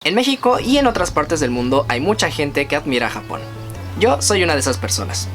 En México y en otras partes del mundo hay mucha gente que admira a Japón. Yo soy una de esas personas.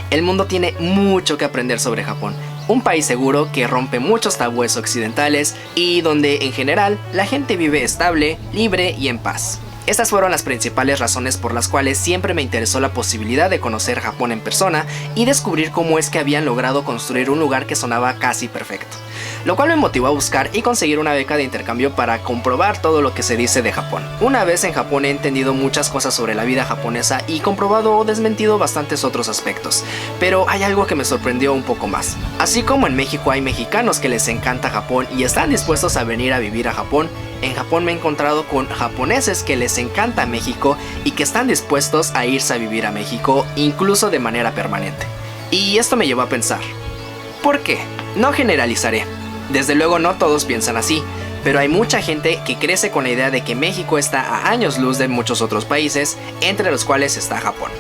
El mundo tiene mucho que aprender sobre Japón, un país seguro que rompe muchos tabúes occidentales y donde en general la gente vive estable, libre y en paz. Estas fueron las principales razones por las cuales siempre me interesó la posibilidad de conocer Japón en persona y descubrir cómo es que habían logrado construir un lugar que sonaba casi perfecto. Lo cual me motivó a buscar y conseguir una beca de intercambio para comprobar todo lo que se dice de Japón. Una vez en Japón he entendido muchas cosas sobre la vida japonesa y comprobado o desmentido bastantes otros aspectos, pero hay algo que me sorprendió un poco más. Así como en México hay mexicanos que les encanta Japón y están dispuestos a venir a vivir a Japón, en Japón me he encontrado con japoneses que les encanta México y que están dispuestos a irse a vivir a México, incluso de manera permanente. Y esto me llevó a pensar, ¿por qué? No generalizaré. Desde luego no todos piensan así, pero hay mucha gente que crece con la idea de que México está a años luz de muchos otros países, entre los cuales está Japón.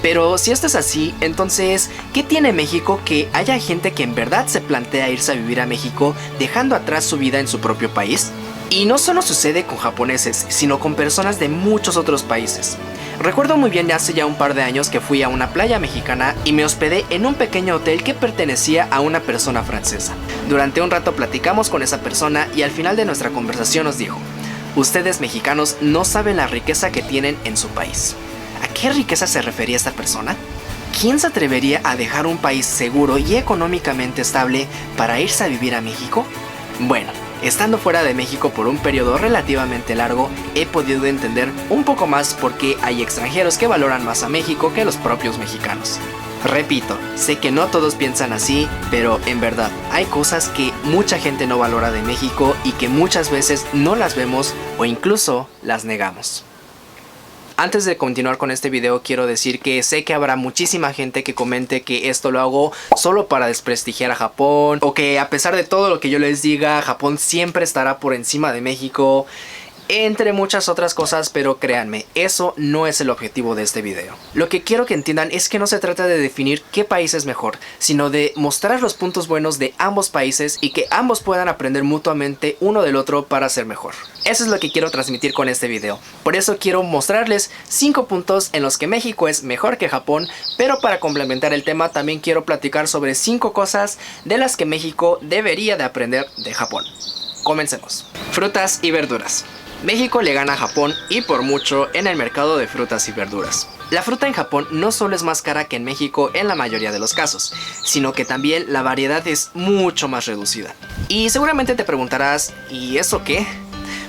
Pero si esto es así, entonces, ¿qué tiene México que haya gente que en verdad se plantea irse a vivir a México dejando atrás su vida en su propio país? Y no solo sucede con japoneses, sino con personas de muchos otros países. Recuerdo muy bien hace ya un par de años que fui a una playa mexicana y me hospedé en un pequeño hotel que pertenecía a una persona francesa. Durante un rato platicamos con esa persona y al final de nuestra conversación nos dijo: ustedes mexicanos no saben la riqueza que tienen en su país. ¿A qué riqueza se refería esta persona? ¿Quién se atrevería a dejar un país seguro y económicamente estable para irse a vivir a México? Bueno, estando fuera de México por un periodo relativamente largo, he podido entender un poco más por qué hay extranjeros que valoran más a México que los propios mexicanos. Repito, sé que no todos piensan así, pero en verdad, hay cosas que mucha gente no valora de México y que muchas veces no las vemos o incluso las negamos. Antes de continuar con este video, quiero decir que sé que habrá muchísima gente que comente que esto lo hago solo para desprestigiar a Japón, o que a pesar de todo lo que yo les diga, Japón siempre estará por encima de México, entre muchas otras cosas, pero créanme, eso no es el objetivo de este video. Lo que quiero que entiendan es que no se trata de definir qué país es mejor, sino de mostrar los puntos buenos de ambos países y que ambos puedan aprender mutuamente uno del otro para ser mejor. Eso es lo que quiero transmitir con este video. Por eso quiero mostrarles 5 puntos en los que México es mejor que Japón, pero para complementar el tema también quiero platicar sobre 5 cosas de las que México debería de aprender de Japón. Comencemos. Frutas y verduras. México le gana a Japón y por mucho en el mercado de frutas y verduras. La fruta en Japón no solo es más cara que en México en la mayoría de los casos, sino que también la variedad es mucho más reducida. Y seguramente te preguntarás, ¿y eso qué?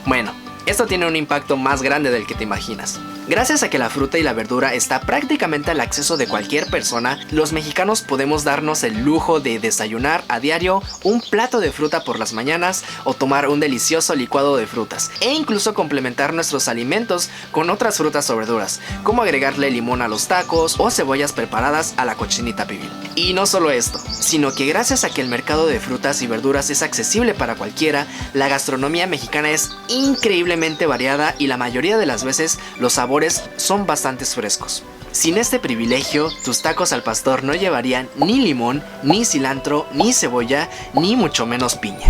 Bueno, esto tiene un impacto más grande del que te imaginas. Gracias a que la fruta y la verdura está prácticamente al acceso de cualquier persona, los mexicanos podemos darnos el lujo de desayunar a diario un plato de fruta por las mañanas o tomar un delicioso licuado de frutas e incluso complementar nuestros alimentos con otras frutas o verduras, como agregarle limón a los tacos o cebollas preparadas a la cochinita pibil. Y no solo esto, sino que gracias a que el mercado de frutas y verduras es accesible para cualquiera, la gastronomía mexicana es increíblemente variada y la mayoría de las veces los sabores son bastante frescos. Sin este privilegio, tus tacos al pastor no llevarían ni limón, ni cilantro, ni cebolla, ni mucho menos piña.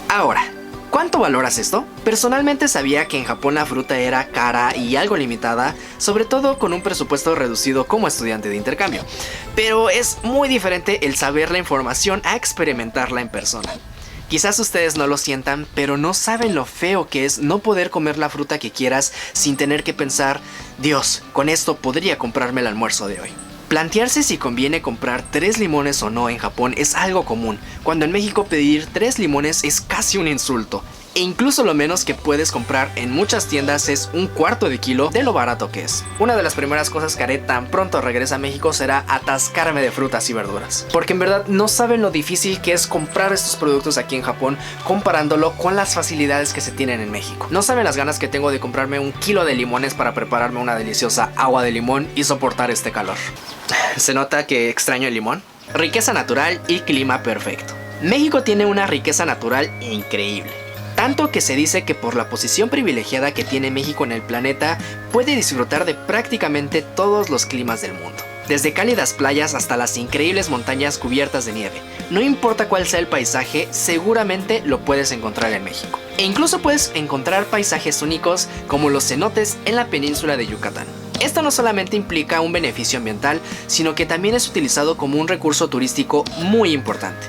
Ahora, ¿cuánto valoras esto? Personalmente sabía que en Japón la fruta era cara y algo limitada, sobre todo con un presupuesto reducido como estudiante de intercambio. Pero es muy diferente el saber la información a experimentarla en persona. Quizás ustedes no lo sientan, pero no saben lo feo que es no poder comer la fruta que quieras sin tener que pensar, Dios, con esto podría comprarme el almuerzo de hoy. Plantearse si conviene comprar 3 limones o no en Japón es algo común, cuando en México pedir 3 limones es casi un insulto. E incluso lo menos que puedes comprar en muchas tiendas es un cuarto de kilo de lo barato que es. Una de las primeras cosas que haré tan pronto regrese a México será atascarme de frutas y verduras. Porque en verdad no saben lo difícil que es comprar estos productos aquí en Japón comparándolo con las facilidades que se tienen en México. No saben las ganas que tengo de comprarme un kilo de limones para prepararme una deliciosa agua de limón y soportar este calor. ¿Se nota que extraño el limón? Riqueza natural y clima perfecto. México tiene una riqueza natural increíble. Tanto que se dice que por la posición privilegiada que tiene México en el planeta, puede disfrutar de prácticamente todos los climas del mundo. desde cálidas playas hasta las increíbles montañas cubiertas de nieve. No importa cuál sea el paisaje, seguramente lo puedes encontrar en México. E incluso puedes encontrar paisajes únicos como los cenotes en la península de Yucatán. Esto no solamente implica un beneficio ambiental, sino que también es utilizado como un recurso turístico muy importante,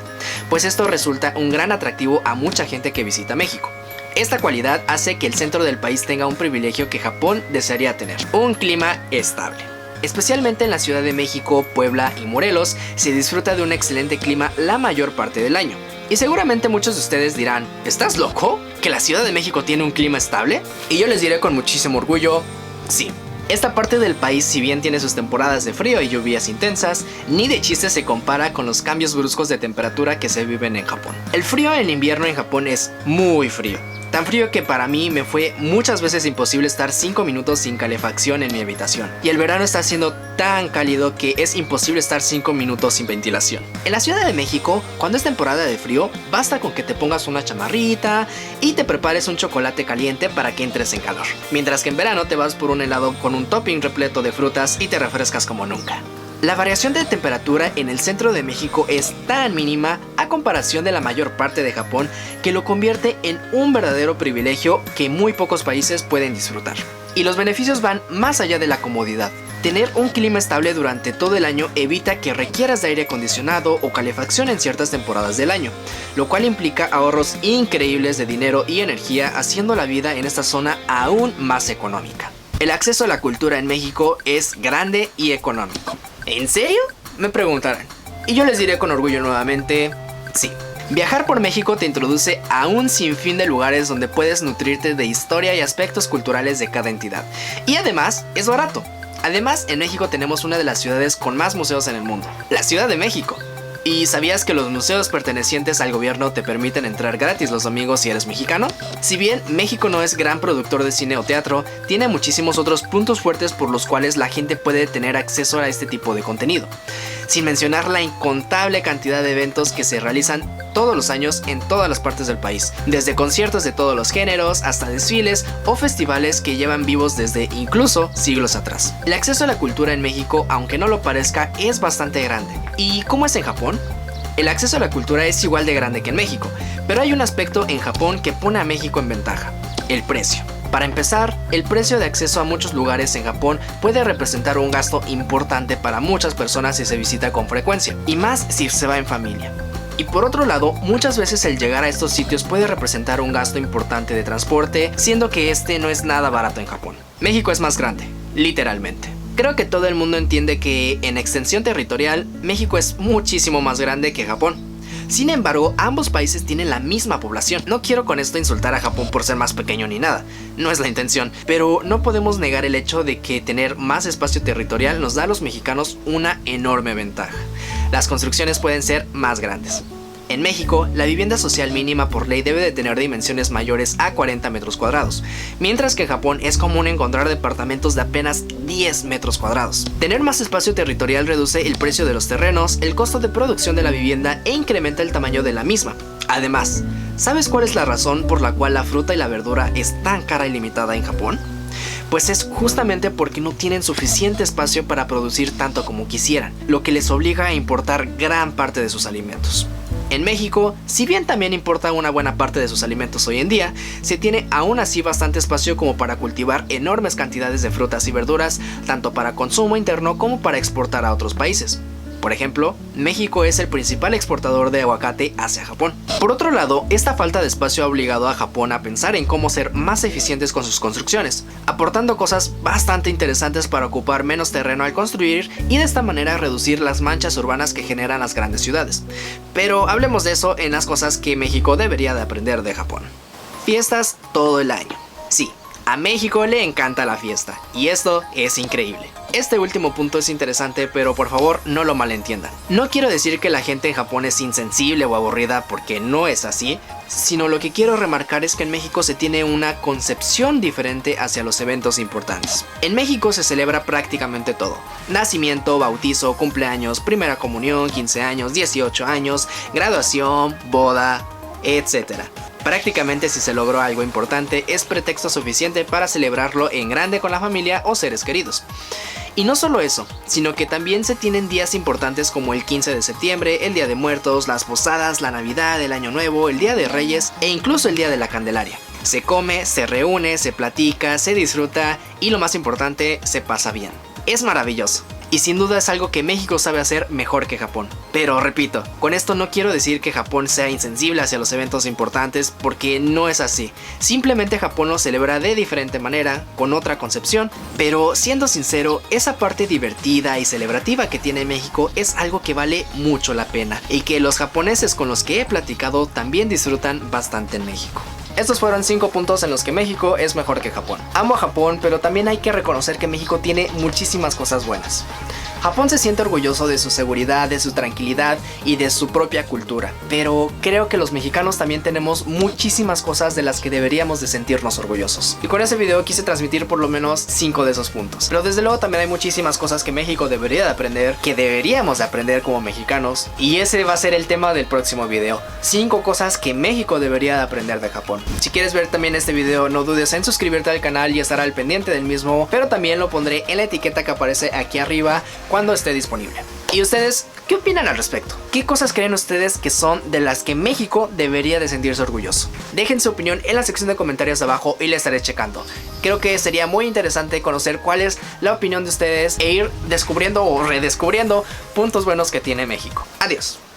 pues esto resulta un gran atractivo a mucha gente que visita México. Esta cualidad hace que el centro del país tenga un privilegio que Japón desearía tener: un clima estable. Especialmente en la Ciudad de México, Puebla y Morelos se disfruta de un excelente clima la mayor parte del año. Y seguramente muchos de ustedes dirán, ¿estás loco? ¿Que la Ciudad de México tiene un clima estable? Y yo les diré con muchísimo orgullo, sí. Esta parte del país, si bien tiene sus temporadas de frío y lluvias intensas, ni de chiste se compara con los cambios bruscos de temperatura que se viven en Japón. El frío en invierno en Japón es muy frío. Tan frío que para mí me fue muchas veces imposible estar 5 minutos sin calefacción en mi habitación. Y el verano está siendo tan cálido que es imposible estar 5 minutos sin ventilación. En la Ciudad de México, cuando es temporada de frío, basta con que te pongas una chamarrita y te prepares un chocolate caliente para que entres en calor. Mientras que en verano te vas por un helado con un topping repleto de frutas y te refrescas como nunca. La variación de temperatura en el centro de México es tan mínima a comparación de la mayor parte de Japón que lo convierte en un verdadero privilegio que muy pocos países pueden disfrutar. Y los beneficios van más allá de la comodidad. Tener un clima estable durante todo el año evita que requieras de aire acondicionado o calefacción en ciertas temporadas del año, lo cual implica ahorros increíbles de dinero y energía, haciendo la vida en esta zona aún más económica. El acceso a la cultura en México es grande y económico. ¿En serio?, me preguntarán. Y yo les diré con orgullo nuevamente, sí. Viajar por México te introduce a un sinfín de lugares donde puedes nutrirte de historia y aspectos culturales de cada entidad. Y además, es barato. Además, en México tenemos una de las ciudades con más museos en el mundo, la Ciudad de México. ¿Y sabías que los museos pertenecientes al gobierno te permiten entrar gratis los domingos si eres mexicano? Si bien México no es gran productor de cine o teatro, tiene muchísimos otros puntos fuertes por los cuales la gente puede tener acceso a este tipo de contenido. Sin mencionar la incontable cantidad de eventos que se realizan todos los años en todas las partes del país, desde conciertos de todos los géneros hasta desfiles o festivales que llevan vivos desde incluso siglos atrás. El acceso a la cultura en México, aunque no lo parezca, es bastante grande. ¿Y cómo es en Japón? El acceso a la cultura es igual de grande que en México, pero hay un aspecto en Japón que pone a México en ventaja: el precio. Para empezar, el precio de acceso a muchos lugares en Japón puede representar un gasto importante para muchas personas si se visita con frecuencia, y más si se va en familia. Y por otro lado, muchas veces el llegar a estos sitios puede representar un gasto importante de transporte, siendo que este no es nada barato en Japón. México es más grande, literalmente. Creo que todo el mundo entiende que en extensión territorial, México es muchísimo más grande que Japón. Sin embargo, ambos países tienen la misma población. No quiero con esto insultar a Japón por ser más pequeño ni nada, no es la intención, pero no podemos negar el hecho de que tener más espacio territorial nos da a los mexicanos una enorme ventaja. Las construcciones pueden ser más grandes. En México, la vivienda social mínima por ley debe de tener dimensiones mayores a 40 metros cuadrados, mientras que en Japón es común encontrar departamentos de apenas 10 metros cuadrados. Tener más espacio territorial reduce el precio de los terrenos, el costo de producción de la vivienda e incrementa el tamaño de la misma. Además, ¿sabes cuál es la razón por la cual la fruta y la verdura es tan cara y limitada en Japón? Pues es justamente porque no tienen suficiente espacio para producir tanto como quisieran, lo que les obliga a importar gran parte de sus alimentos. En México, si bien también importa una buena parte de sus alimentos hoy en día, se tiene aún así bastante espacio como para cultivar enormes cantidades de frutas y verduras, tanto para consumo interno como para exportar a otros países. Por ejemplo, México es el principal exportador de aguacate hacia Japón. Por otro lado, esta falta de espacio ha obligado a Japón a pensar en cómo ser más eficientes con sus construcciones, aportando cosas bastante interesantes para ocupar menos terreno al construir y de esta manera reducir las manchas urbanas que generan las grandes ciudades. Pero hablemos de eso en las cosas que México debería de aprender de Japón. Fiestas todo el año. Sí, a México le encanta la fiesta, y esto es increíble. Este último punto es interesante, pero por favor no lo malentiendan. No quiero decir que la gente en Japón es insensible o aburrida, porque no es así, sino lo que quiero remarcar es que en México se tiene una concepción diferente hacia los eventos importantes. En México se celebra prácticamente todo: nacimiento, bautizo, cumpleaños, primera comunión, 15 años, 18 años, graduación, boda, etc. Prácticamente si se logró algo importante es pretexto suficiente para celebrarlo en grande con la familia o seres queridos. Y no solo eso, sino que también se tienen días importantes como el 15 de septiembre, el Día de Muertos, las posadas, la Navidad, el Año Nuevo, el Día de Reyes e incluso el Día de la Candelaria. Se come, se reúne, se platica, se disfruta y lo más importante, se pasa bien. Es maravilloso. Y sin duda es algo que México sabe hacer mejor que Japón. Pero repito, con esto no quiero decir que Japón sea insensible hacia los eventos importantes, porque no es así. Simplemente Japón lo celebra de diferente manera, con otra concepción, pero siendo sincero, esa parte divertida y celebrativa que tiene México es algo que vale mucho la pena, y que los japoneses con los que he platicado también disfrutan bastante en México. Estos fueron 5 puntos en los que México es mejor que Japón. Amo a Japón, pero también hay que reconocer que México tiene muchísimas cosas buenas. Japón se siente orgulloso de su seguridad, de su tranquilidad y de su propia cultura, pero creo que los mexicanos también tenemos muchísimas cosas de las que deberíamos de sentirnos orgullosos. Y con ese video quise transmitir por lo menos 5 de esos puntos. Pero desde luego también hay muchísimas cosas que México debería de aprender, que deberíamos de aprender como mexicanos, y ese va a ser el tema del próximo video. 5 cosas que México debería de aprender de Japón. Si quieres ver también este video, no dudes en suscribirte al canal y estar al pendiente del mismo, pero también lo pondré en la etiqueta que aparece aquí arriba cuando esté disponible. ¿Y ustedes qué opinan al respecto? ¿Qué cosas creen ustedes que son de las que México debería de sentirse orgulloso? Dejen su opinión en la sección de comentarios de abajo y la estaré checando. Creo que sería muy interesante conocer cuál es la opinión de ustedes e ir descubriendo o redescubriendo puntos buenos que tiene México. Adiós.